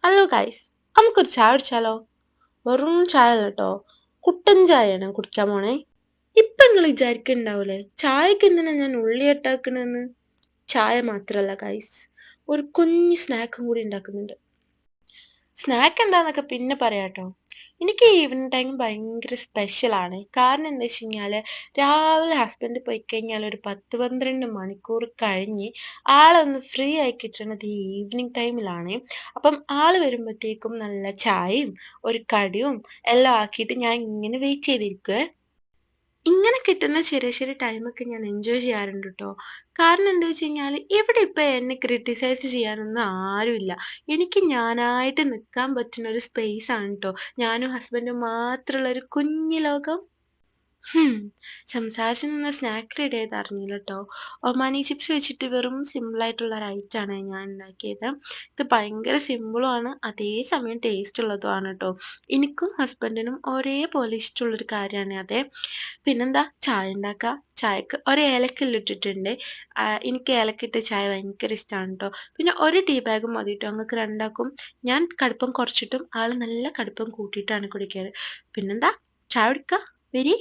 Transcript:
Hello guys, നമുക്കൊരു ചായ കുടിച്ചാലോ? വെറും ചായ അല്ല കേട്ടോ, കുട്ടൻ ചായയാണ് കുടിക്കാൻ പോണേ. ഇപ്പൊ നിങ്ങൾ വിചാരിക്കുന്നുണ്ടാവൂലേ ചായക്ക് എന്തിനാ ഞാൻ ഉള്ളി ഇട്ടാക്കണെന്ന്? ചായ മാത്രല്ല ഗൈസ്, ഒരു കുഞ്ഞു സ്നാക്കും കൂടി ഉണ്ടാക്കുന്നുണ്ട്. സ്നാക്ക് എന്താന്നൊക്കെ പിന്നെ പറയാട്ടോ. എനിക്ക് ഈവനിങ് ടൈം ഭയങ്കര സ്പെഷ്യലാണ്. കാരണം എന്താ വെച്ച് കഴിഞ്ഞാല് രാവിലെ ഹസ്ബൻഡ് പോയി കഴിഞ്ഞാൽ ഒരു 10-12 മണിക്കൂർ കഴിഞ്ഞ് ആളൊന്ന് ഫ്രീ ആയി കിട്ടണത് ഈ ഈവനിങ് ടൈമിലാണ്. അപ്പം ആള് വരുമ്പോഴത്തേക്കും നല്ല ചായയും ഒരു കടിയും എല്ലാം ആക്കിയിട്ട് ഞാൻ ഇങ്ങനെ വെയിറ്റ് ചെയ്തിരിക്കുവേ. ഇങ്ങനെ കിട്ടുന്ന ചെറിയ ചെറിയ ടൈമൊക്കെ ഞാൻ എൻജോയ് ചെയ്യാറുണ്ട് കേട്ടോ. കാരണം എന്താ വെച്ച് കഴിഞ്ഞാൽ ഇവിടെ ഇപ്പം എന്നെ ക്രിട്ടിസൈസ് ചെയ്യാനൊന്നും ആരുമില്ല. എനിക്ക് ഞാനായിട്ട് നിൽക്കാൻ പറ്റുന്ന ഒരു സ്പേസ് ആണ് കേട്ടോ. ഞാനും ഹസ്ബൻഡും മാത്രമുള്ള ഒരു കുഞ്ഞു ലോകം. ഹും. സംസാരിച്ച് നിന്ന് സ്നാക്ക് റെഡി ആയത് അറിഞ്ഞില്ല ട്ടോ. ഒമാനി ചിപ്സ് വെച്ചിട്ട് വെറും സിമ്പിളായിട്ടുള്ള ഒരു ഐറ്റാണ് ഞാൻ ഉണ്ടാക്കിയത്. ഇത് ഭയങ്കര സിമ്പിളുമാണ് അതേസമയം ടേസ്റ്റ് ഉള്ളതുമാണ് ട്ടോ. എനിക്കും ഹസ്ബൻഡിനും ഒരേപോലെ ഇഷ്ടമുള്ളൊരു കാര്യമാണ് അത്. പിന്നെന്താ ചായ ഉണ്ടാക്കുക. ചായക്ക് ഒരു ഏലക്കെല്ലാം ഇട്ടിട്ടുണ്ട്. എനിക്ക് ഏലക്ക ചായ ഭയങ്കര ഇഷ്ടമാണ് ട്ടോ. പിന്നെ ഒരു ടീ ബാഗ് മതി ട്ടോ ഞങ്ങൾക്ക് രണ്ടാൾക്കും. ഞാൻ കടുപ്പം കുറച്ചിട്ടും ആള് നല്ല കടുപ്പം കൂട്ടിയിട്ടാണ് കുടിക്കാറ്. പിന്നെന്താ ചായ കുടിക്കുക. വരി.